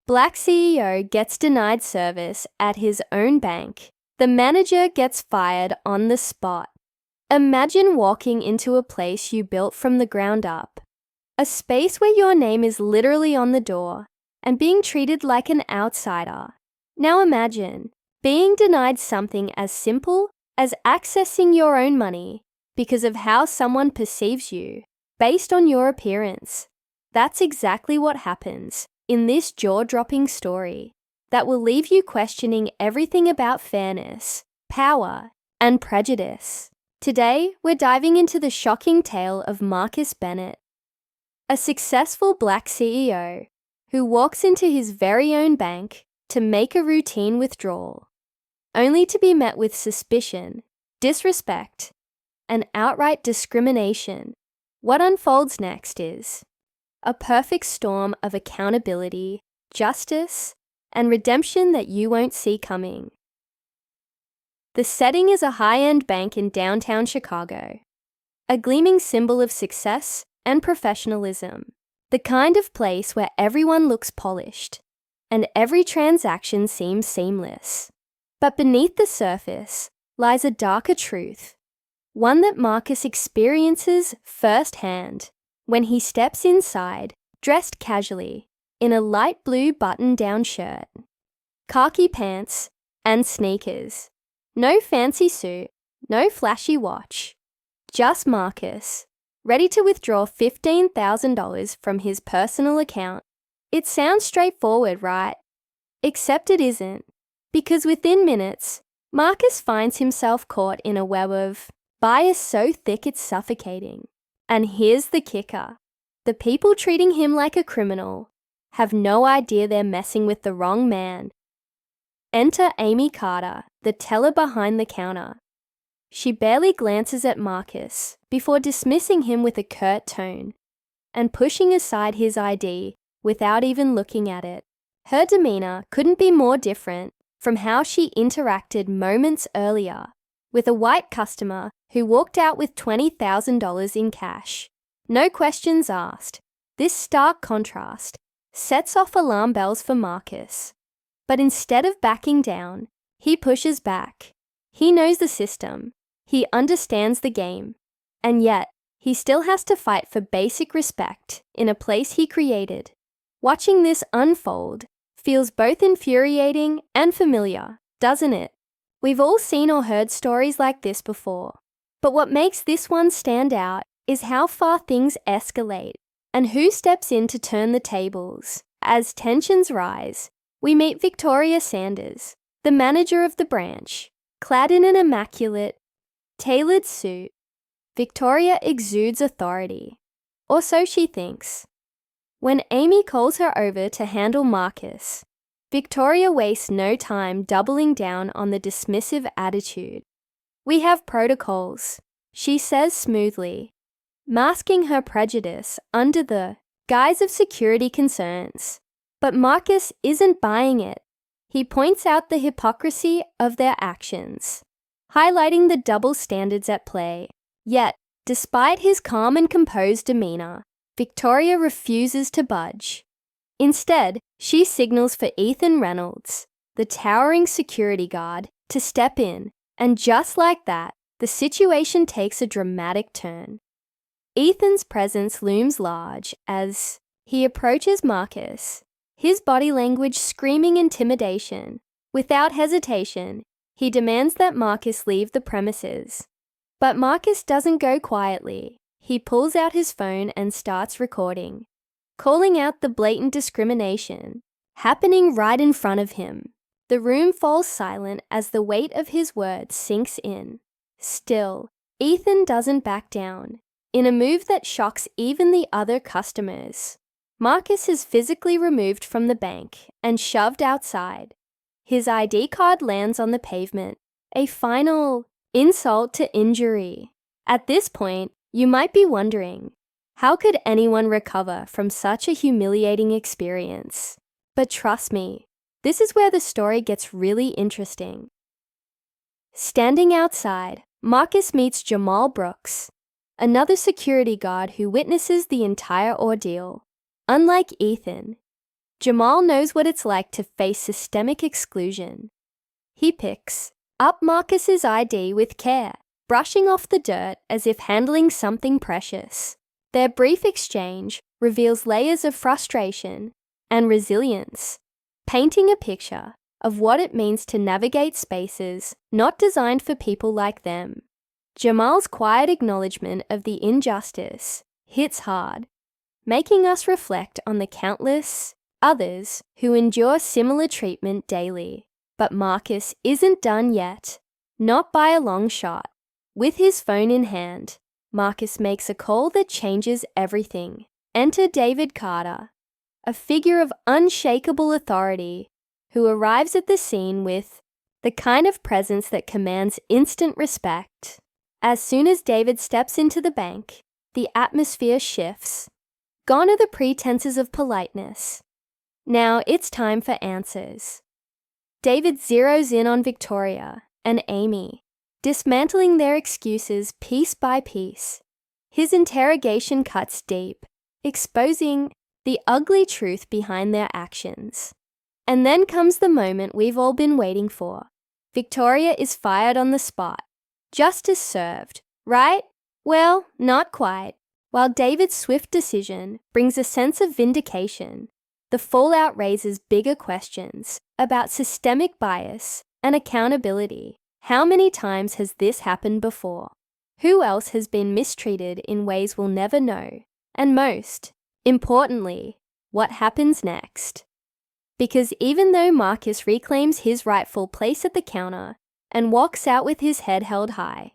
Black CEO gets denied service at his own bank. The manager gets fired on the spot. Imagine walking into a place you built from the ground up, a space where your name is literally on the door, and being treated like an outsider. Now imagine being denied something as simple as accessing your own money because of how someone perceives you based on your appearance. That's exactly what happens in this jaw-dropping story that will leave you questioning everything about fairness, power, and prejudice. Today, we're diving into the shocking tale of Marcus Bennett, a successful Black CEO who walks into his very own bank to make a routine withdrawal, only to be met with suspicion, disrespect, and outright discrimination. What unfolds next is a perfect storm of accountability, justice, and redemption that you won't see coming. The setting is a high-end bank in downtown Chicago, a gleaming symbol of success and professionalism, the kind of place where everyone looks polished and every transaction seems seamless. But beneath the surface lies a darker truth, one that Marcus experiences firsthand when he steps inside, dressed casually, in a light blue button-down shirt, khaki pants, and sneakers. No fancy suit, no flashy watch. Just Marcus, ready to withdraw $15,000 from his personal account. It sounds straightforward, right? Except it isn't, because within minutes, Marcus finds himself caught in a web of bias so thick it's suffocating. And here's the kicker. The people treating him like a criminal have no idea they're messing with the wrong man. Enter Amy Carter, the teller behind the counter. She barely glances at Marcus before dismissing him with a curt tone and pushing aside his ID without even looking at it. Her demeanor couldn't be more different from how she interacted moments earlier with a white customer who walked out with $20,000 in cash. No questions asked. This stark contrast sets off alarm bells for Marcus. But instead of backing down, he pushes back. He knows the system. He understands the game. And yet, he still has to fight for basic respect in a place he created. Watching this unfold feels both infuriating and familiar, doesn't it? We've all seen or heard stories like this before. But what makes this one stand out is how far things escalate and who steps in to turn the tables. As tensions rise, we meet Victoria Sanders, the manager of the branch. Clad in an immaculate, tailored suit, Victoria exudes authority, or so she thinks. When Amy calls her over to handle Marcus, Victoria wastes no time doubling down on the dismissive attitude. "We have protocols," she says smoothly, masking her prejudice under the guise of security concerns. But Marcus isn't buying it. He points out the hypocrisy of their actions, highlighting the double standards at play. Yet, despite his calm and composed demeanor, Victoria refuses to budge. Instead, she signals for Ethan Reynolds, the towering security guard, to step in, and just like that, the situation takes a dramatic turn. Ethan's presence looms large as he approaches Marcus, his body language screaming intimidation. Without hesitation, he demands that Marcus leave the premises. But Marcus doesn't go quietly. He pulls out his phone and starts recording, calling out the blatant discrimination happening right in front of him. The room falls silent as the weight of his words sinks in. Still, Ethan doesn't back down. In a move that shocks even the other customers, Marcus is physically removed from the bank and shoved outside. His ID card lands on the pavement, a final insult to injury. At this point, you might be wondering, how could anyone recover from such a humiliating experience? But trust me, this is where the story gets really interesting. Standing outside, Marcus meets Jamal Brooks, another security guard who witnesses the entire ordeal. Unlike Ethan, Jamal knows what it's like to face systemic exclusion. He picks up Marcus's ID with care, brushing off the dirt as if handling something precious. Their brief exchange reveals layers of frustration and resilience, painting a picture of what it means to navigate spaces not designed for people like them. Jamal's quiet acknowledgement of the injustice hits hard, making us reflect on the countless others who endure similar treatment daily. But Marcus isn't done yet, not by a long shot. With his phone in hand, Marcus makes a call that changes everything. Enter David Carter, a figure of unshakable authority who arrives at the scene with the kind of presence that commands instant respect. As soon as David steps into the bank, the atmosphere shifts. Gone are the pretenses of politeness. Now it's time for answers. David zeroes in on Victoria and Amy, dismantling their excuses piece by piece. His interrogation cuts deep, exposing the ugly truth behind their actions. And then comes the moment we've all been waiting for. Victoria is fired on the spot. Justice served, right? Well, not quite. While David's swift decision brings a sense of vindication, the fallout raises bigger questions about systemic bias and accountability. How many times has this happened before? Who else has been mistreated in ways we'll never know? And most importantly, what happens next? Because even though Marcus reclaims his rightful place at the counter and walks out with his head held high,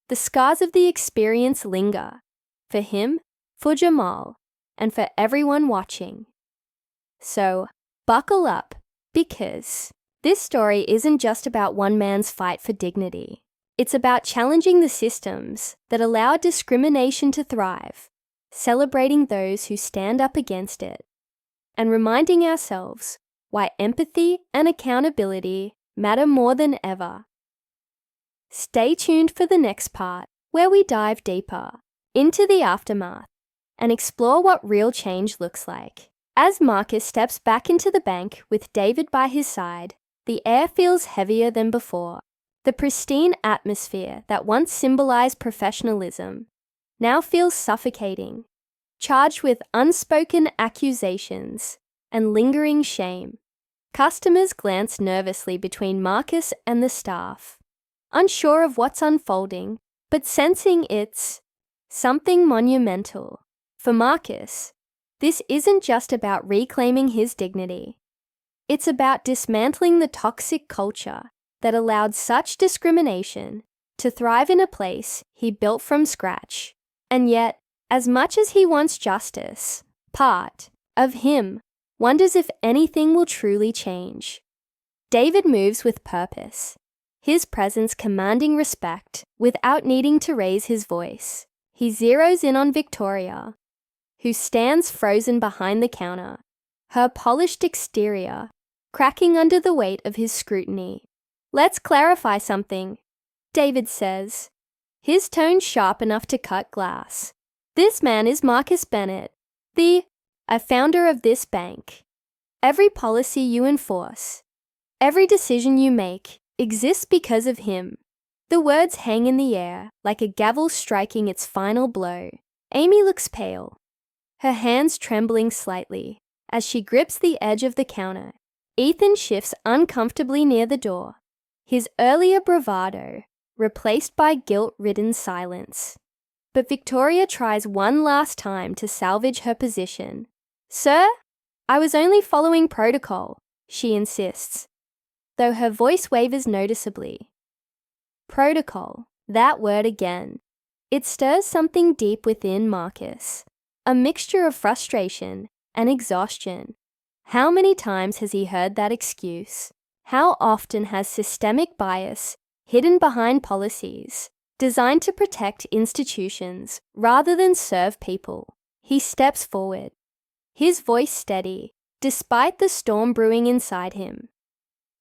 the scars of the experience linger. For him, for Jamal, and for everyone watching. So, buckle up, because this story isn't just about one man's fight for dignity. It's about challenging the systems that allow discrimination to thrive, celebrating those who stand up against it, and reminding ourselves why empathy and accountability matter more than ever. Stay tuned for the next part, where we dive deeper into the aftermath and explore what real change looks like. As Marcus steps back into the bank with David by his side, the air feels heavier than before. The pristine atmosphere that once symbolized professionalism now feels suffocating, charged with unspoken accusations and lingering shame. Customers glance nervously between Marcus and the staff, unsure of what's unfolding, but sensing it's something monumental. For Marcus, this isn't just about reclaiming his dignity. It's about dismantling the toxic culture that allowed such discrimination to thrive in a place he built from scratch. And yet, as much as he wants justice, part of him wonders if anything will truly change. David moves with purpose, his presence commanding respect without needing to raise his voice. He zeroes in on Victoria, who stands frozen behind the counter, her polished exterior cracking under the weight of his scrutiny. "Let's clarify something," David says, his tone sharp enough to cut glass. "This man is Marcus Bennett, a founder of this bank. Every policy you enforce, every decision you make, exists because of him." The words hang in the air like a gavel striking its final blow. Amy looks pale, her hands trembling slightly as she grips the edge of the counter. Ethan shifts uncomfortably near the door, his earlier bravado replaced by guilt-ridden silence. But Victoria tries one last time to salvage her position. "Sir, I was only following protocol," she insists, though her voice wavers noticeably. Protocol, that word again. It stirs something deep within Marcus, a mixture of frustration and exhaustion. How many times has he heard that excuse? How often has systemic bias hidden behind policies designed to protect institutions rather than serve people? He steps forward, his voice steady, despite the storm brewing inside him.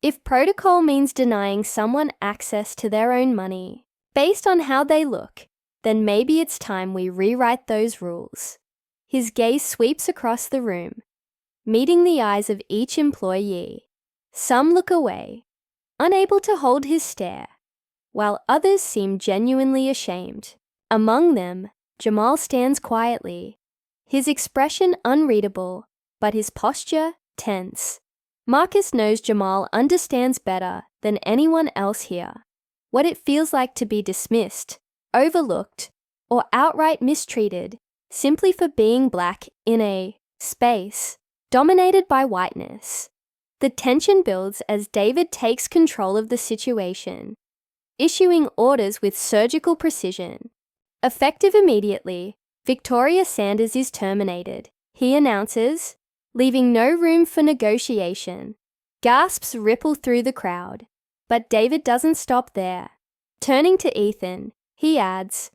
If protocol means denying someone access to their own money based on how they look, then maybe it's time we rewrite those rules. His gaze sweeps across the room, meeting the eyes of each employee. Some look away, unable to hold his stare, while others seem genuinely ashamed. Among them, Jamal stands quietly, his expression unreadable, but his posture tense. Marcus knows Jamal understands better than anyone else here what it feels like to be dismissed, overlooked, or outright mistreated simply for being black in a space dominated by whiteness. The tension builds as David takes control of the situation, issuing orders with surgical precision. Effective immediately, Victoria Sanders is terminated, he announces, leaving no room for negotiation. Gasps ripple through the crowd, but David doesn't stop there. Turning to Ethan, he adds,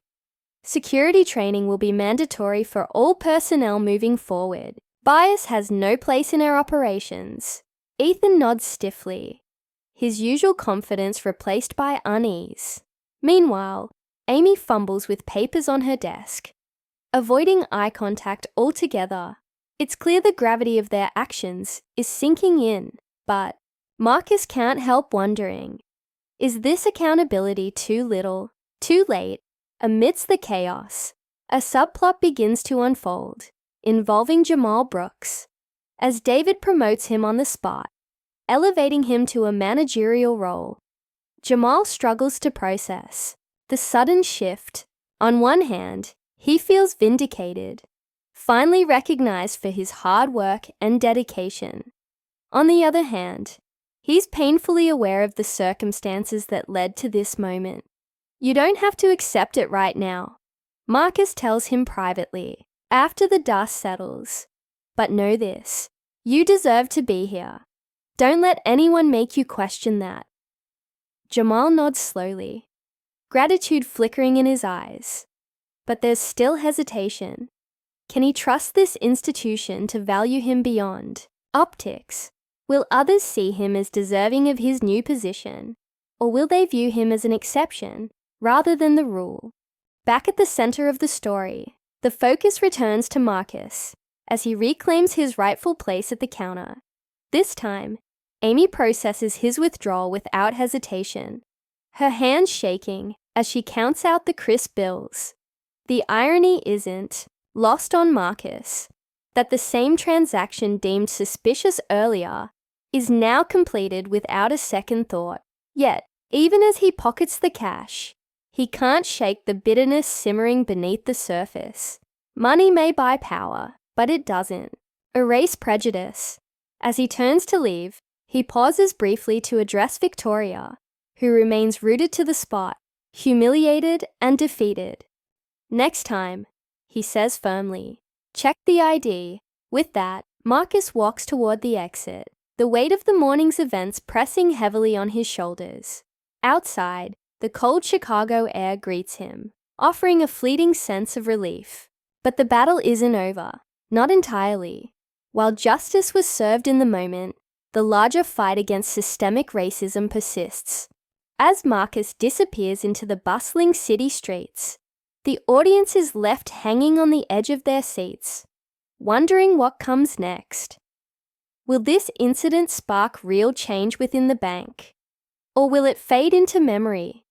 "Security training will be mandatory for all personnel moving forward. Bias has no place in our operations." Ethan nods stiffly, his usual confidence replaced by unease. Meanwhile, Amy fumbles with papers on her desk, avoiding eye contact altogether. It's clear the gravity of their actions is sinking in, but Marcus can't help wondering, is this accountability too little, too late? Amidst the chaos, a subplot begins to unfold, involving Jamal Brooks, as David promotes him on the spot, elevating him to a managerial role. Jamal struggles to process the sudden shift. On one hand, he feels vindicated, finally recognized for his hard work and dedication. On the other hand, he's painfully aware of the circumstances that led to this moment. "You don't have to accept it right now," Marcus tells him privately, after the dust settles. "But know this, you deserve to be here. Don't let anyone make you question that." Jamal nods slowly, gratitude flickering in his eyes. But there's still hesitation. Can he trust this institution to value him beyond optics? Will others see him as deserving of his new position, or will they view him as an exception rather than the rule? Back at the center of the story, the focus returns to Marcus as he reclaims his rightful place at the counter. This time, Amy processes his withdrawal without hesitation, her hands shaking as she counts out the crisp bills. The irony isn't lost on Marcus that the same transaction deemed suspicious earlier is now completed without a second thought. Yet, even as he pockets the cash, he can't shake the bitterness simmering beneath the surface. Money may buy power, but it doesn't erase prejudice. As he turns to leave, he pauses briefly to address Victoria, who remains rooted to the spot, humiliated and defeated. "Next time," he says firmly, "check the ID." With that, Marcus walks toward the exit, the weight of the morning's events pressing heavily on his shoulders. Outside, the cold Chicago air greets him, offering a fleeting sense of relief. But the battle isn't over, not entirely. While justice was served in the moment, the larger fight against systemic racism persists. As Marcus disappears into the bustling city streets, the audience is left hanging on the edge of their seats, wondering what comes next. Will this incident spark real change within the bank? Or will it fade into memory?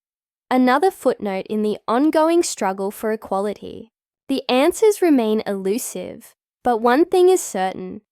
Another footnote in the ongoing struggle for equality. The answers remain elusive, but one thing is certain.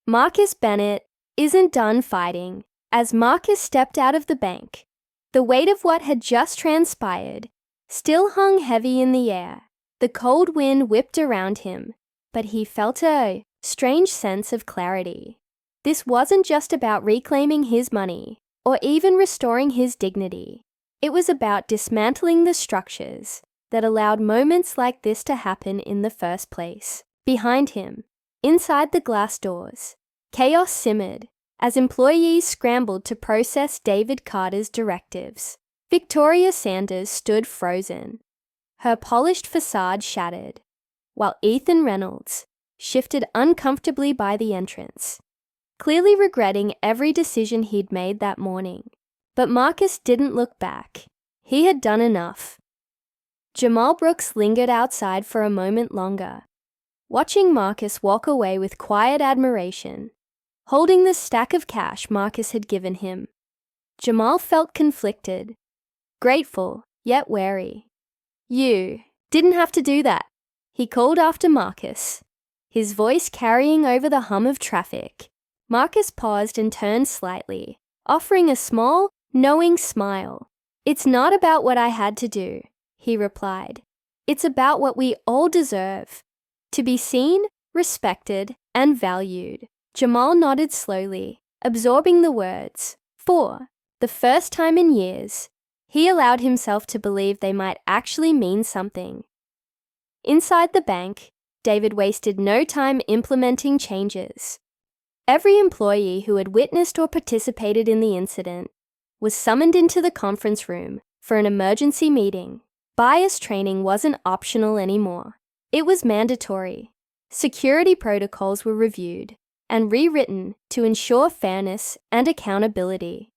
Marcus Bennett isn't done fighting. As Marcus stepped out of the bank, the weight of what had just transpired still hung heavy in the air. The cold wind whipped around him, but he felt a strange sense of clarity. This wasn't just about reclaiming his money, or even restoring his dignity. It was about dismantling the structures that allowed moments like this to happen in the first place. Behind him, inside the glass doors, chaos simmered as employees scrambled to process David Carter's directives. Victoria Sanders stood frozen, her polished facade shattered, while Ethan Reynolds shifted uncomfortably by the entrance, clearly regretting every decision he'd made that morning. But Marcus didn't look back. He had done enough. Jamal Brooks lingered outside for a moment longer, watching Marcus walk away with quiet admiration. holding the stack of cash Marcus had given him. Jamal felt conflicted, grateful, yet wary. "You didn't have to do that," he called after Marcus, his voice carrying over the hum of traffic. Marcus paused and turned slightly, offering a small, knowing smile. "It's not about what I had to do," he replied. "It's about what we all deserve, to be seen, respected, and valued." Jamal nodded slowly, absorbing the words. For the first time in years, he allowed himself to believe they might actually mean something. Inside the bank, David wasted no time implementing changes. Every employee who had witnessed or participated in the incident was summoned into the conference room for an emergency meeting. Bias training wasn't optional anymore. It was mandatory. Security protocols were reviewed and rewritten to ensure fairness and accountability.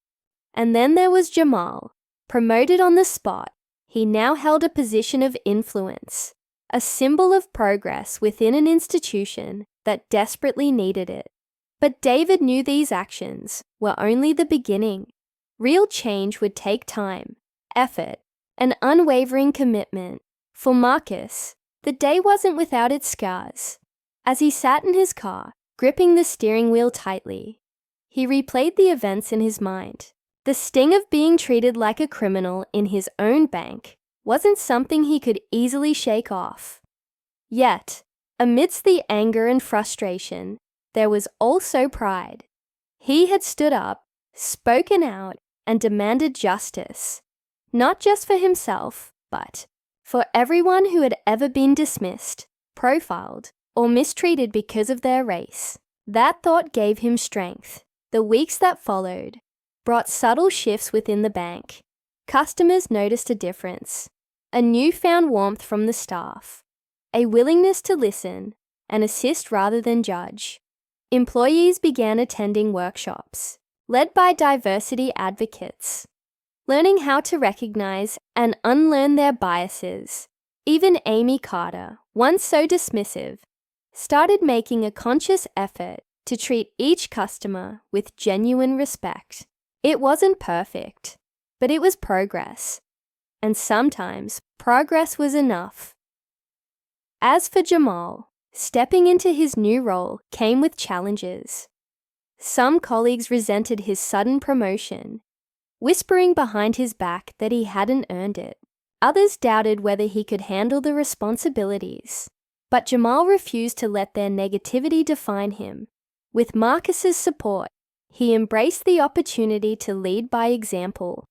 And then there was Jamal, promoted on the spot. He now held a position of influence, a symbol of progress within an institution that desperately needed it. But David knew these actions were only the beginning. Real change would take time, effort, and unwavering commitment. For Marcus, the day wasn't without its scars. As he sat in his car, gripping the steering wheel tightly, he replayed the events in his mind. The sting of being treated like a criminal in his own bank wasn't something he could easily shake off. Yet, amidst the anger and frustration, there was also pride. He had stood up, spoken out, and demanded justice, not just for himself, but for everyone who had ever been dismissed, profiled, or mistreated because of their race. That thought gave him strength. The weeks that followed brought subtle shifts within the bank. Customers noticed a difference, a newfound warmth from the staff, a willingness to listen and assist rather than judge. Employees began attending workshops, led by diversity advocates, learning how to recognize and unlearn their biases. Even Amy Carter, once so dismissive, started making a conscious effort to treat each customer with genuine respect. It wasn't perfect, but it was progress. And sometimes progress was enough. As for Jamal, stepping into his new role came with challenges. Some colleagues resented his sudden promotion, whispering behind his back that he hadn't earned it. Others doubted whether he could handle the responsibilities. But Jamal refused to let their negativity define him. With Marcus's support, he embraced the opportunity to lead by example,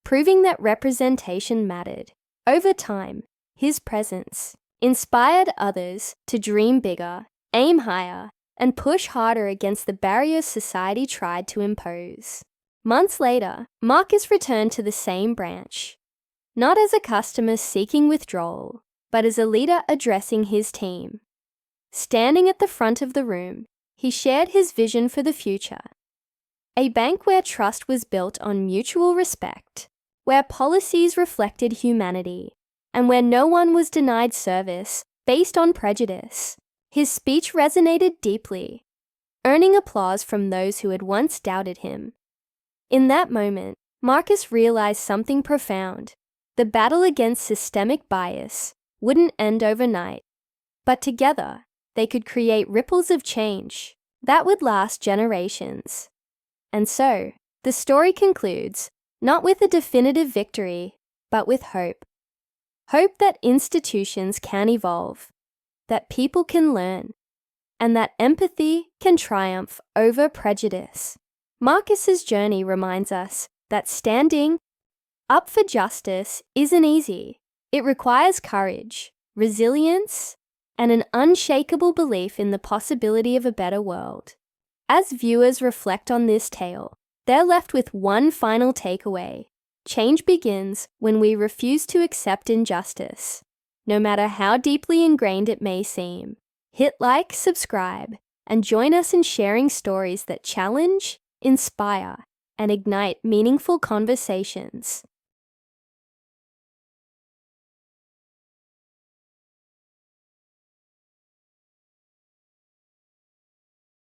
proving that representation mattered. Over time, his presence inspired others to dream bigger, aim higher, and push harder against the barriers society tried to impose. Months later, Marcus returned to the same branch, not as a customer seeking withdrawal, but as a leader addressing his team. Standing at the front of the room, he shared his vision for the future. A bank where trust was built on mutual respect, where policies reflected humanity, and where no one was denied service based on prejudice. His speech resonated deeply, earning applause from those who had once doubted him. In that moment, Marcus realized something profound. The battle against systemic bias wouldn't end overnight, but together they could create ripples of change that would last generations. And so, the story concludes, not with a definitive victory, but with hope. Hope that institutions can evolve, that people can learn, and that empathy can triumph over prejudice. Marcus's journey reminds us that standing up for justice isn't easy. It requires courage, resilience, and an unshakable belief in the possibility of a better world. As viewers reflect on this tale, they're left with one final takeaway. Change begins when we refuse to accept injustice, no matter how deeply ingrained it may seem. Hit like, subscribe, and join us in sharing stories that challenge, inspire, and ignite meaningful conversations.